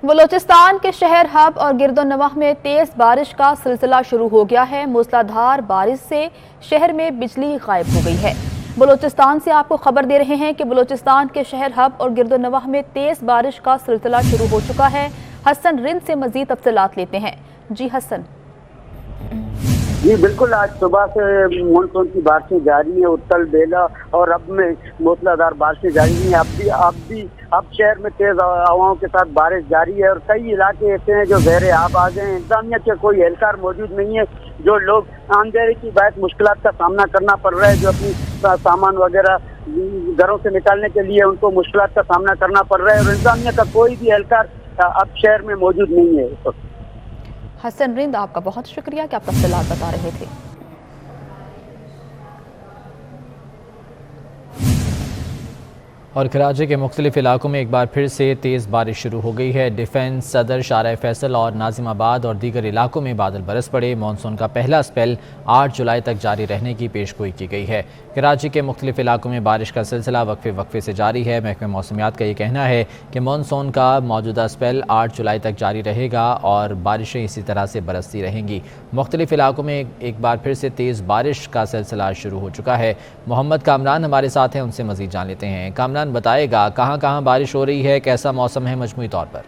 बलूचिस्तान के शहर हब और गिरदोनवाह में तेज बारिश का सिलसिला शुरू हो गया है। मूसलाधार बारिश से शहर में बिजली गायब हो गई है। बलूचिस्तान से आपको खबर दे रहे हैं कि बलूचिस्तान के शहर हब और गिरदोनवाह में तेज बारिश का सिलसिला शुरू हो चुका है। हसन रिंद से मजीद तफसीलात लेते हैं। जी हसन। जी बिल्कुल, आज सुबह से मानसून की बारिशें जारी है। उत्तल बेला और अब में मूसलाधार बारिशें जारी हैं। अब शहर में तेज हवाओं के साथ बारिश जारी है और कई इलाके ऐसे हैं जो ज़ेरे आब आ गए हैं। इंतजामिया के कोई एहलकार मौजूद नहीं है। जो लोग अंधेरे की बहुत मुश्किलात का सामना करना पड़ रहा है, जो अपनी सामान वगैरह घरों से निकालने के लिए उनको मुश्किलात का सामना करना पड़ रहा है और इंतजामिया का कोई भी एहलकार अब शहर में मौजूद नहीं है। हसन रिंद, आपका बहुत शुक्रिया कि आप तफसीलात बता रहे थे। और कराची के मुख्तलिफ इलाकों में एक बार फिर से तेज़ बारिश शुरू हो गई है। डिफेंस, सदर, शारा फैसल और नाजिमाबाद और दीगर इलाकों में बादल बरस पड़े। मानसून का पहला स्पेल 8 जुलाई तक जारी रहने की पेशगोई की गई है। कराची के मुख्तलिफ इलाकों में बारिश का सिलसिला वक्फे से जारी है। महकमे मौसमियात का ये कहना है कि मानसून का मौजूदा स्पेल 8 जुलाई तक जारी रहेगा और बारिशें इसी तरह से बरसती रहेंगी। मुख्तलिफ इलाकों में एक बार फिर से तेज़ बारिश का सिलसिला शुरू हो चुका है। मोहम्मद कामरान हमारे साथ हैं, उनसे मज़ीद जान लेते हैं। कामरान बताएगा कहां कहां बारिश हो रही है, कैसा मौसम है मजमूई तौर पर?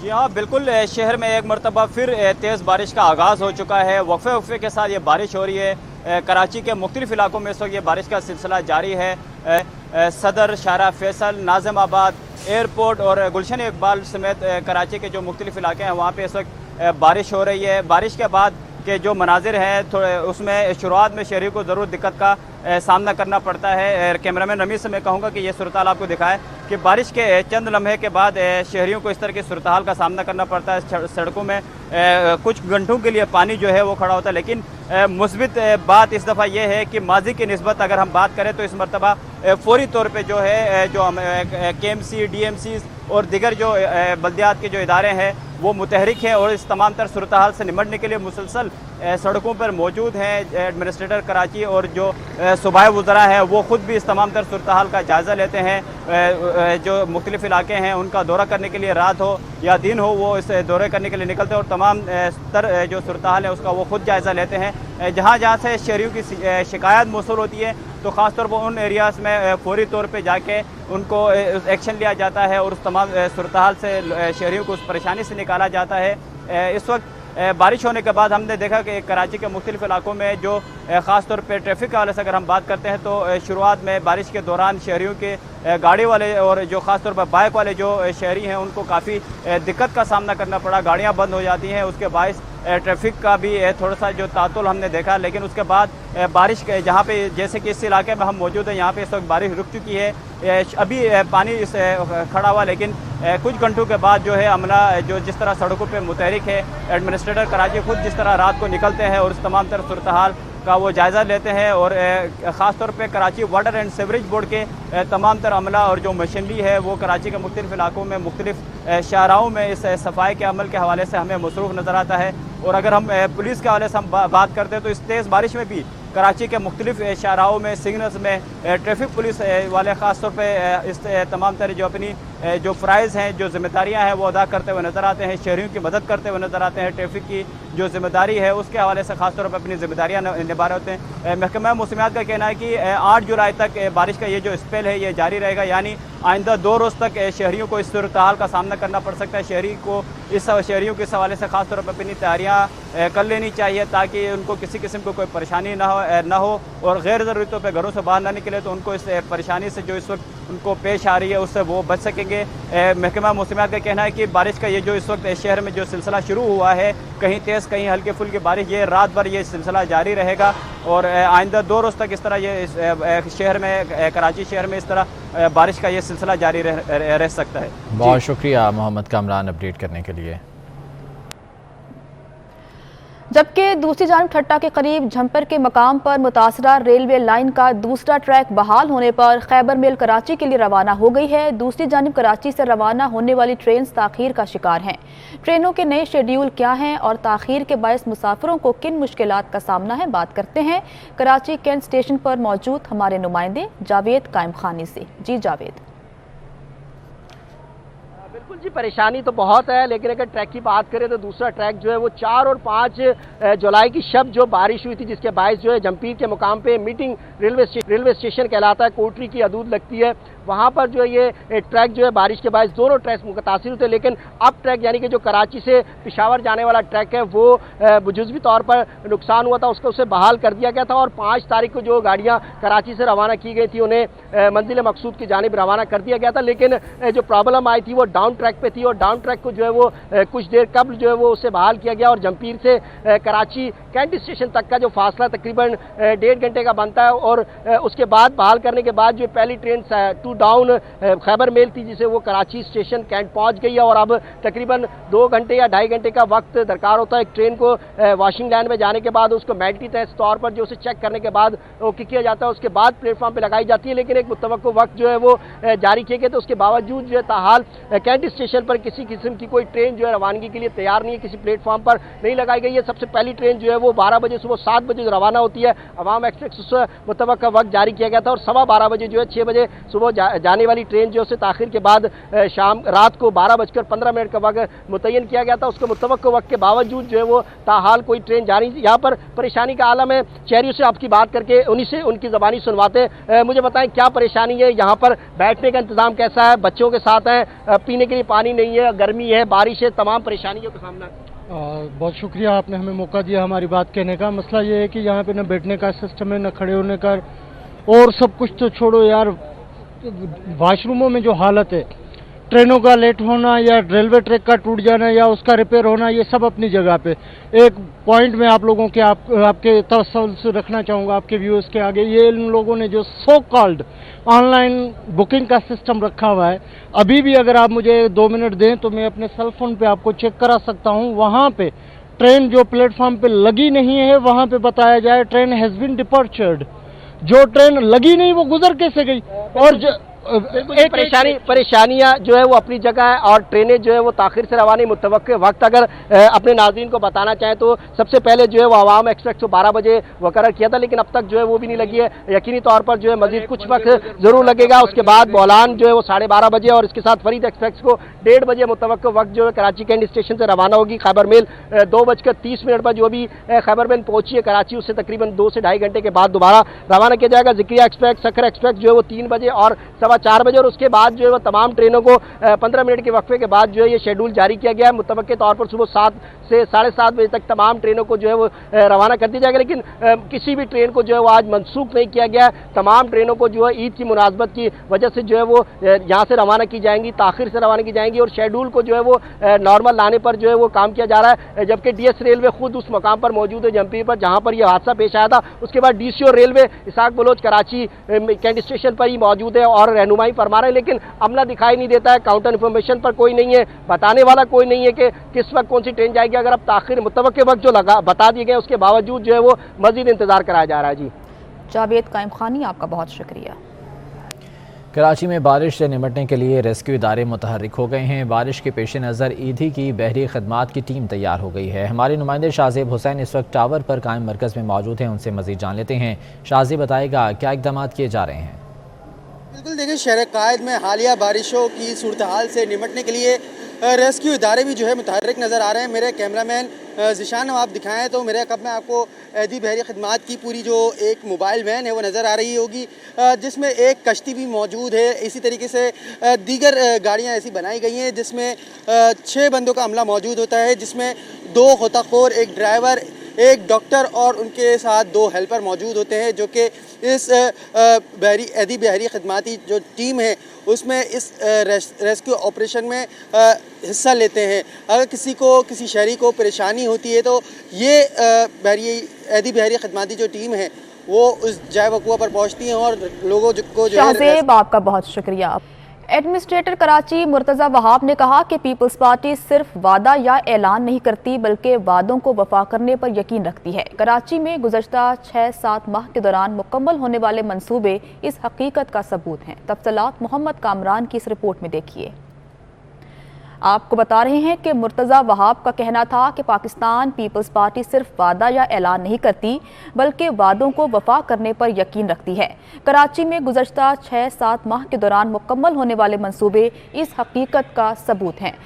जी हाँ, बिल्कुल, शहर में एक मरतबा फिर तेज़ बारिश का आगाज़ हो चुका है। वक्फे के साथ ये बारिश हो रही है। कराची के मुख्तलिफ इलाकों में इस वक्त ये बारिश का सिलसिला जारी है। सदर, शारा फैसल, नाजिमाबाद, एयरपोर्ट और गुलशन इकबाल समेत कराची के जो मुख्तलिफ इलाके हैं वहाँ पे इस वक्त बारिश हो रही है। बारिश के बाद के जो मनाजिर हैं थोड़े उसमें शुरुआत में शहरी को ज़रूर दिक्कत का सामना करना पड़ता है। कैमरामैन रमीज़ से मैं कहूँगा कि ये सूरत हाल आपको दिखाएं कि बारिश के चंद लम्हे के बाद शहरियों को इस तरह की सूरत हाल का सामना करना पड़ता है। सड़कों में कुछ घंटों के लिए पानी जो है वो खड़ा होता है। लेकिन मुस्बित बात इस दफ़ा ये है कि माजी की निस्बत अगर हम बात करें तो इस मरतबा फौरी तौर पर जो है जो KMC, DMC और दिगर जो बल्दियात के जो इदारे हैं वो मुतहरिक हैं और इस तमाम तर सूरत हाल से निमटने के लिए मुसलसल सड़कों पर मौजूद हैं। एडमिनिस्ट्रेटर कराची और जो सूबाई वज़रा हैं वो ख़ुद भी इस तमाम तर सूरत हाल का जायज़ा लेते हैं। जो मुख्तलिफ इलाके हैं उनका दौरा करने के लिए रात हो या दिन हो वो इस दौरे करने के लिए निकलते हैं और तमाम तर जो सूरत हाल है उसका वो ख़ुद जायज़ा लेते हैं। जहाँ जहाँ से शहरियों की शिकायत मौसूल होती है तो ख़ास तौर पर उन एरियाज़ में फौरी तौर पे जाके उनको एक्शन लिया जाता है और उस तमाम सूरत हाल से शहरियों को उस परेशानी से निकाला जाता है। इस वक्त बारिश होने के बाद हमने देखा कि कराची के मुख्तलिफ इलाकों में जो ख़ास तौर पर ट्रैफिक के हवाले से अगर हम बात करते हैं तो शुरुआत में बारिश के दौरान शहरियों के गाड़ी वाले और जो ख़ास तौर पर बाइक वाले जो शहरी हैं उनको काफ़ी दिक्कत का सामना करना पड़ा। गाड़ियाँ बंद हो जाती हैं, उसके बायस ट्रैफिक का भी थोड़ा सा जो तातुल हमने देखा। लेकिन उसके बाद बारिश के जहाँ पे जैसे कि इस इलाके में हम मौजूद हैं यहाँ पे इस वक्त बारिश रुक चुकी है। अभी पानी इस खड़ा हुआ, लेकिन कुछ घंटों के बाद जो है अमला जो जिस तरह सड़कों पे मुतहरिक है, एडमिनिस्ट्रेटर कराची खुद जिस तरह रात को निकलते हैं और उस तमाम तरह सूरत हाल का वो जायज़ा लेते हैं और ख़ास तौर पे Karachi water and sewerage board के तमाम तर अमला और जो मशीनरी है वो कराची के मुख्तलिफ इलाकों में मुख्तलिफ शाहराहों में इस सफाई के अमल के हवाले से हमें मसरूफ़ नज़र आता है। और अगर हम पुलिस के हवाले से हम बात करते हैं तो इस तेज़ बारिश में भी कराची के मुख्तलिफ शाहराहों में, सिग्नल्स में ट्रैफिक पुलिस वाले ख़ास तौर पर इस तमाम तरह जो अपनी जो फ़राइज़ हैं, जो जिम्मेदारियाँ हैं वो अदा करते हुए नज़र आते हैं। शहरियों की मदद करते हुए नज़र आते हैं। ट्रैफिक की जो जिम्मेदारी है उसके हवाले से ख़ास तौर पर अपनी जिम्मेदारियाँ निभा रहे होते हैं। महकमा मौसमियात का कहना है कि 8 जुलाई तक बारिश का ये जो स्पेल है ये जारी रहेगा, यानी आइंदा 2 रोज़ तक शहरियों को इस सूरत हाल का सामना करना पड़ सकता है। शहरियों के इस हवाले से ख़ास तौर पर अपनी तैयारियाँ कर लेनी चाहिए ताकि उनको किसी किस्म को कोई परेशानी ना हो और गैर ज़रूरी तौर पर घरों से बाहर ना निकले तो उनको इस परेशानी से जो इस वक्त उनको पेश आ रही है उससे वो बच सकेंगे। महकमा मौसमियात का कहना है कि बारिश का ये जो इस वक्त शहर में जो सिलसिला शुरू हुआ है, कहीं तेज़ कहीं हल्के फुल्की बारिश, ये रात भर ये सिलसिला जारी रहेगा और आइंदा 2 रोज़ तक इस तरह ये शहर में, कराची शहर में इस तरह बारिश का ये सिलसिला जारी रह सकता है। बहुत शुक्रिया मोहम्मद कामरान अपडेट करने के लिए। जबकि दूसरी जानब ठट्टा के करीब झंपर के मकाम पर मुतासरा रेलवे लाइन का दूसरा ट्रैक बहाल होने पर खैबर मेल कराची के लिए रवाना हो गई है। दूसरी जानब कराची से रवाना होने वाली ट्रेन ताखीर का शिकार हैं। ट्रेनों के नए शेड्यूल क्या हैं और ताखीर के बायस मुसाफिरों को किन मुश्किलात का सामना है, बात करते हैं कराची कैंट स्टेशन पर मौजूद हमारे नुमाइंदे जावेद कायम खानी से। जी जावेद। बिल्कुल जी, परेशानी तो बहुत है, लेकिन अगर ट्रैक की बात करें तो दूसरा ट्रैक जो है वो 4 और 5 जुलाई की शब जो बारिश हुई थी, जिसके बायस जो है जंपीर के मुकाम पे मीटिंग रेलवे स्टेशन कहलाता है, कोटरी की हदूद लगती है, वहाँ पर जो है ये ट्रैक जो है बारिश के बायस दोनों ट्रैक मुतासिर होते हैं। लेकिन अब ट्रैक यानी कि जो कराची से पेशावर जाने वाला ट्रैक है वो जुज़वी तौर पर नुकसान हुआ था, उसको उसे बहाल कर दिया गया था और 5 तारीख को जो गाड़ियाँ कराची से रवाना की गई थी उन्हें मंजिल मकसूद की जानिब रवाना कर दिया गया था। लेकिन जो प्रॉब्लम आई थी वो डाउन ट्रैक पे थी और डाउन ट्रैक को जो है वो कुछ देर कबल जो है वो उसे बहाल किया गया और जंपीर से कराची कैंट स्टेशन तक का जो फासला तकरीबन 1.5 घंटे का बनता है और उसके बाद बहाल करने के बाद जो पहली train two down Khyber mail थी जिसे वो कराची स्टेशन कैंट पहुंच गई है और अब तकरीबन 2 घंटे या 2.5 घंटे का वक्त दरकार होता है एक ट्रेन को वॉशिंग लाइन में जाने के बाद उसको मैंडेटरी टेस्ट तौर पर जो उसे चेक करने के बाद वो किया जाता है, उसके बाद प्लेटफॉर्म पे लगाई जाती है। लेकिन एक मुतवक्को वक्त जो है वो जारी किए गए, तो उसके बावजूद जो है ताहाल कैंट स्टेशन पर किसी किस्म की कोई ट्रेन जो है रवानगी के लिए तैयार नहीं है, किसी प्लेटफॉर्म पर नहीं लगाई गई है। सबसे पहली ट्रेन जो है वो 12 बजे सुबह 7 बजे रवाना होती है, अवाम एक्सप्रेस उससे मुतवक्का वक्त जारी किया गया था और 12:15 बजे जो है 6 बजे सुबह जाने वाली ट्रेन जो है ताखिर के बाद शाम रात को 12:15 का वक्त मुतय्यन किया गया था। उसके मुतवक्को वक्त के बावजूद जो है वो ताहाल कोई ट्रेन जारी, यहाँ पर परेशानी का आलम है। शहरियों से आपकी बात करके उन्हीं से उनकी ज़बानी सुनवाते हैं। मुझे बताएं क्या परेशानी है, यहाँ पर बैठने का इंतजाम कैसा है, बच्चों के साथ हैं, पीने के लिए पानी नहीं है, गर्मी है, बारिश है, तमाम परेशानियों का सामना। बहुत शुक्रिया, आपने हमें मौका दिया हमारी बात कहने का। मसला ये है कि यहाँ पे न बैठने का सिस्टम है, न खड़े होने का, और सब कुछ तो छोड़ो यार, वॉशरूमों में जो हालत है, ट्रेनों का लेट होना या रेलवे ट्रैक का टूट जाना या उसका रिपेयर होना, ये सब अपनी जगह पे। एक पॉइंट में आप लोगों के आपके तवज्जो से रखना चाहूँगा आपके व्यूअर्स के आगे, ये इन लोगों ने जो सो कॉल्ड ऑनलाइन बुकिंग का सिस्टम रखा हुआ है, अभी भी अगर आप मुझे 2 मिनट दें तो मैं अपने सेल फोन पे आपको चेक करा सकता हूँ। वहाँ पे ट्रेन जो प्लेटफॉर्म पे लगी नहीं है, वहाँ पे बताया जाए ट्रेन हैज़ बीन डिपार्चर्ड। जो ट्रेन लगी नहीं वो गुजर कैसे गई? और एक परेशानियां जो है वो अपनी जगह है और ट्रेनें जो है वो ताखिर से रवानी मुतवक्के वक्त अगर अपने नाज़रीन को बताना चाहें तो सबसे पहले जो है वो अवाम एक्सप्रेस को 12 बजे वक़रर किया था, लेकिन अब तक जो है वो भी नहीं लगी है। यकीनी तौर पर जो है मजीद कुछ वक्त ज़रूर लगेगा। उसके बाद बौलान जो है वो 12:30 बजे और इसके साथ फरीद एक्सप्रेस को 1:30 बजे मुतवक्के वक्त जो है कराची कैंट स्टेशन से रवाना होगी। खैबर मेल 2:30 पर जो भी खैबर मेल पहुंची है कराची, उससे तकरीबन 2 से 2.5 घंटे के बाद दोबारा रवाना किया जाएगा। ज़िक्रिया एक्सप्रेस, सखर एक्सप्रेस जो है वो 3 बजे और 4:15 बजे और उसके बाद जो है वो तमाम ट्रेनों को 15 मिनट के वक्फे के बाद जो है ये शेड्यूल जारी किया गया है। मुतवक्के तौर पर सुबह 7 से 7:30 बजे तक तमाम ट्रेनों को जो है वो रवाना कर दिया जाएगा, लेकिन किसी भी ट्रेन को जो है वो आज मनसूख नहीं किया गया। तमाम ट्रेनों को जो है ईद की मुनासबत की वजह से जो है वो यहाँ से रवाना की जाएंगी, ताखिर से रवाना की जाएंगी और शेड्यूल को जो है वो नॉर्मल लाने पर जो है वो काम किया जा रहा है। जबकि डीएस रेलवे खुद उस मकाम पर मौजूद है जंपीर पर जहाँ पर यह हादसा पेश आया था। उसके बाद DCO railway Ishaq Baloch Karachi cantt station पर ही मौजूद है और रहनुमाई फरमा रहे हैं, लेकिन अमला दिखाई नहीं देता है। काउंटर इन्फॉर्मेशन पर कोई नहीं है, बताने वाला कोई नहीं है कि किस वक्त कौन सी ट्रेन जाएगी। अगर अब ताखिर मुतवक्के वक्त जो बता दिए गए उसके बावजूद जो है वो मजीद इंतजार कराया जा रहा है। जी जावेद कायम खानी, आपका बहुत शुक्रिया। कराची में बारिश से निपटने के लिए रेस्क्यू इदारे मुतहर्रिक हो गए हैं। बारिश के पेश नज़र ईदी की बहरी खदमात की टीम तैयार हो गई है। हमारे नुमाइंदे शाहजेब हुसैन इस वक्त टावर पर कायम मरकज़ में मौजूद हैं, उनसे मज़ीद जान लेते हैं। शाहजेब बताएगा क्या इक़दाम किए जा रहे हैं? बिल्कुल, देखिए शहर कायद में हालिया बारिशों की सूरत हाल से निपटने के लिए रेस्क्यू इदारे भी जो है मुतहर्रिक नज़र आ रहे हैं। मेरे कैमरामैन ज़िशान आप दिखाएं तो मेरे कब में आपको एदी बहरी खदमात की पूरी जो एक मोबाइल वैन है वो नज़र आ रही होगी, जिसमें एक कश्ती भी मौजूद है। इसी तरीके से दीगर गाड़ियाँ ऐसी बनाई गई हैं जिसमें 6 बंदों का अमला मौजूद होता है, जिसमें 2 गोताखोर, एक ड्राइवर, एक डॉक्टर और उनके साथ 2 हेल्पर मौजूद होते हैं, जो कि इस एदी बहरी खदमाती जो टीम है उसमें इस रेस्क्यू ऑपरेशन में हिस्सा लेते हैं। अगर किसी शहरी को परेशानी होती है तो ये एदी बहरी खदमाती जो टीम है वो उस जाए वक़ुआ पर पहुँचती हैं और लोगों को जो शाहजेब, आपका बहुत शुक्रिया। एडमिनिस्ट्रेटर कराची मुर्तजा वहाब ने कहा कि पीपल्स पार्टी सिर्फ वादा या ऐलान नहीं करती बल्कि वादों को वफा करने पर यकीन रखती है। कराची में गुज़श्ता 6-7 माह के दौरान मुकम्मल होने वाले मंसूबे इस हकीकत का सबूत हैं। तफसीलात मोहम्मद कामरान की इस रिपोर्ट में देखिए। आपको बता रहे हैं कि मुर्तजा वहाब का कहना था कि पाकिस्तान पीपल्स पार्टी सिर्फ वादा या ऐलान नहीं करती बल्कि वादों को वफा करने पर यकीन रखती है। कराची में गुज़श्ता 6-7 माह के दौरान मुकम्मल होने वाले मंसूबे इस हकीकत का सबूत हैं।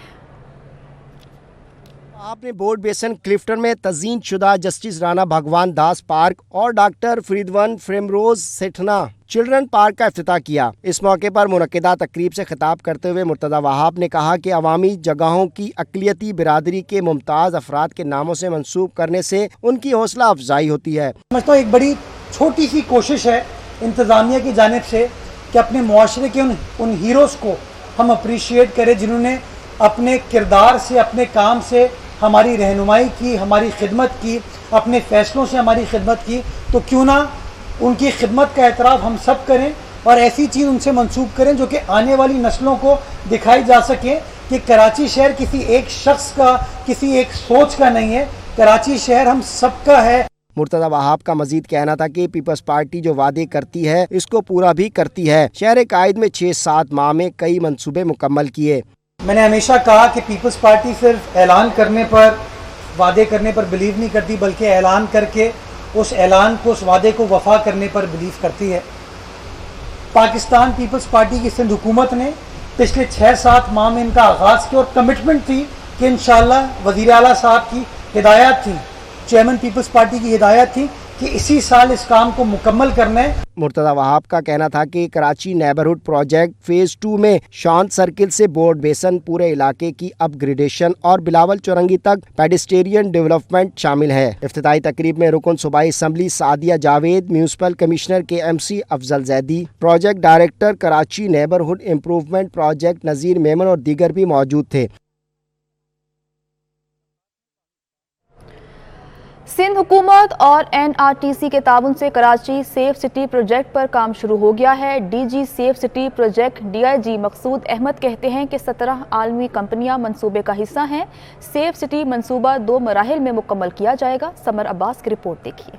आपने बोर्ड बेसन क्लिफ्टन में तज़ीन शुदा जस्टिस राणा भगवान दास पार्क और डॉक्टर फरीदवन फ्रेमरोज सेठना चिल्ड्रन पार्क का इफ्तिताह किया। इस मौके पर मुनक्किदा तकरीब से खिताब करते हुए मुर्तज़ा वहाब ने कहा कि अवामी जगहों की अक़लियती बिरादरी के मुमताज़ अफराद के नामों से मंसूब करने से उनकी हौसला अफजाई होती है। समझता हूँ एक बड़ी छोटी सी कोशिश है इंतज़ामिया की जानिब से कि अपने मुआशरे के उन हीरोज़ को हम अप्रिशिएट करें जिन्होंने अपने किरदार से, अपने काम से हमारी रहनुमाई की, हमारी खिदमत की, अपने फ़ैसलों से हमारी खिदमत की। तो क्यों ना उनकी खिदमत का एतराफ़ हम सब करें और ऐसी चीज़ उनसे मंसूब करें जो कि आने वाली नस्लों को दिखाई जा सके कि कराची शहर किसी एक शख्स का, किसी एक सोच का नहीं है। कराची शहर हम सबका है। मुर्तज़ा वहाब का मजीद कहना था कि पीपल्स पार्टी जो वादे करती है इसको पूरा भी करती है। शहर कायद में 6-7 माह में कई मंसूबे मुकम्मल किए। मैंने हमेशा कहा कि पीपल्स पार्टी सिर्फ ऐलान करने पर, वादे करने पर बिलीव नहीं करती बल्कि ऐलान करके उस ऐलान को, उस वादे को वफा करने पर बिलीव करती है। पाकिस्तान पीपल्स पार्टी की सिंध हुकूमत ने पिछले 6-7 माह में इनका आगाज़ किया और कमिटमेंट थी कि इंशाअल्लाह वज़ीर आला साहब की हिदायत थी, चेयरमैन पीपल्स पार्टी की हिदायत थी कि इसी साल इस काम को मुकम्मल करना है। मुर्तज़ा वहाब का कहना था कि कराची नेबरहुड प्रोजेक्ट फेज़ 2 में शांत सर्किल से बोर्ड बेसन पूरे इलाके की अपग्रेडेशन और बिलावल चौरंगी तक पेडिस्टेरियन डेवलपमेंट शामिल है। इफ्तिताही तकरीब में रुकन सूबाई assembly Sadia Javed, municipal commissioner KMC Afzal Zaidi, project director Karachi neighbourhood improvement project Nazir Memon और दीगर भी मौजूद थे। सिंध हुकूमत और NRTC के ताउन से कराची सेफ सिटी प्रोजेक्ट पर काम शुरू हो गया है। DG safe city project DIG मकसूद अहमद कहते हैं कि 17 आलमी कंपनियां मंसूबे का हिस्सा हैं। सेफ सिटी मंसूबा 2 मराहिल में मुकम्मल किया जाएगा। समर अब्बास की रिपोर्ट देखिए।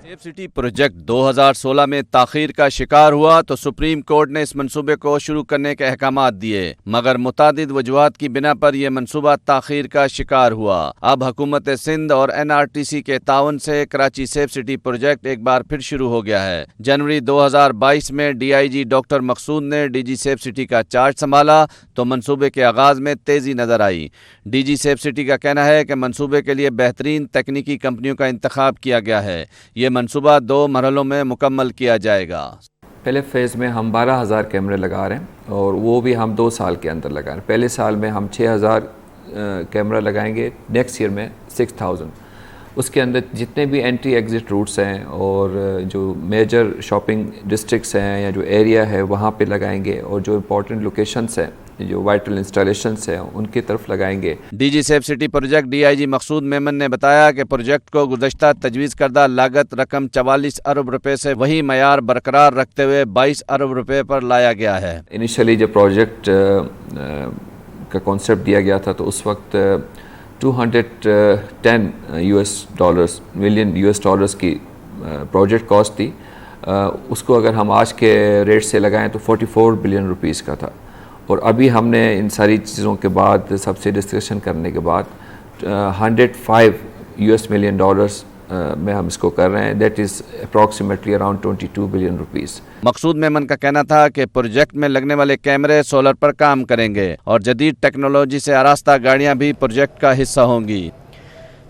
सेफ सिटी प्रोजेक्ट 2016 में ताखीर का शिकार हुआ तो सुप्रीम कोर्ट ने इस मंसूबे को शुरू करने के अहकामात दिए, मगर मुतादिद वजूहात की बिना पर यह मंसूबा ताखीर का शिकार हुआ। अब हुकूमत सिंध और NRTC के ताउन से कराची सेफ सिटी प्रोजेक्ट एक बार फिर शुरू हो गया है। जनवरी 2022 में DIG डॉक्टर मकसूद ने DG सेफ सिटी का चार्ज संभाला तो मंसूबे के आगाज में तेजी नजर आई। DG सेफ सिटी का कहना है कि मंसूबे के लिए बेहतरीन तकनीकी कंपनियों का इंतखाब किया गया है। ये मंसूबा 2 मरहलों में मुकम्मल किया जाएगा। पहले फ़ेज़ में हम 12,000 कैमरे लगा रहे हैं और वो भी हम 2 साल के अंदर लगा रहे हैं। पहले साल में हम 6,000 कैमरा लगाएंगे, नेक्स्ट ईयर में 6,000। उसके अंदर जितने भी एंट्री एग्ज़िट रूट्स हैं और जो मेजर शॉपिंग डिस्ट्रिक्ट्स हैं या जो एरिया है वहाँ पे लगाएंगे और जो इम्पोर्टेंट लोकेशंस हैं, जो वाइटल इंस्टॉलेशंस हैं, उनकी तरफ लगाएंगे। DG safe city project DIG मकसूद मेमन ने बताया कि प्रोजेक्ट को गुज़श्ता तजवीज़ करदा लागत रकम 44 अरब रुपए से वही मयार बरकरार रखते हुए 22 अरब रुपए पर लाया गया है। इनिशियली जब प्रोजेक्ट का कॉन्सेप्ट दिया गया था तो उस वक्त 210 मिलियन US डॉलर्स की प्रोजेक्ट कॉस्ट थी। उसको अगर हम आज के रेट से लगाएं तो 44 बिलियन रुपीस का था। और अभी हमने इन सारी चीज़ों के बाद, सबसे डिस्कशन करने के बाद 105 मिलियन डॉलर्स में हम इसको कर रहे हैं। That is approximately around 22 billion rupees. Maqsood Memon का कहना था कि प्रोजेक्ट में लगने वाले कैमरे सोलर पर काम करेंगे और जदीद टेक्नोलॉजी से आरास्ता गाड़ियां भी प्रोजेक्ट का हिस्सा होंगी।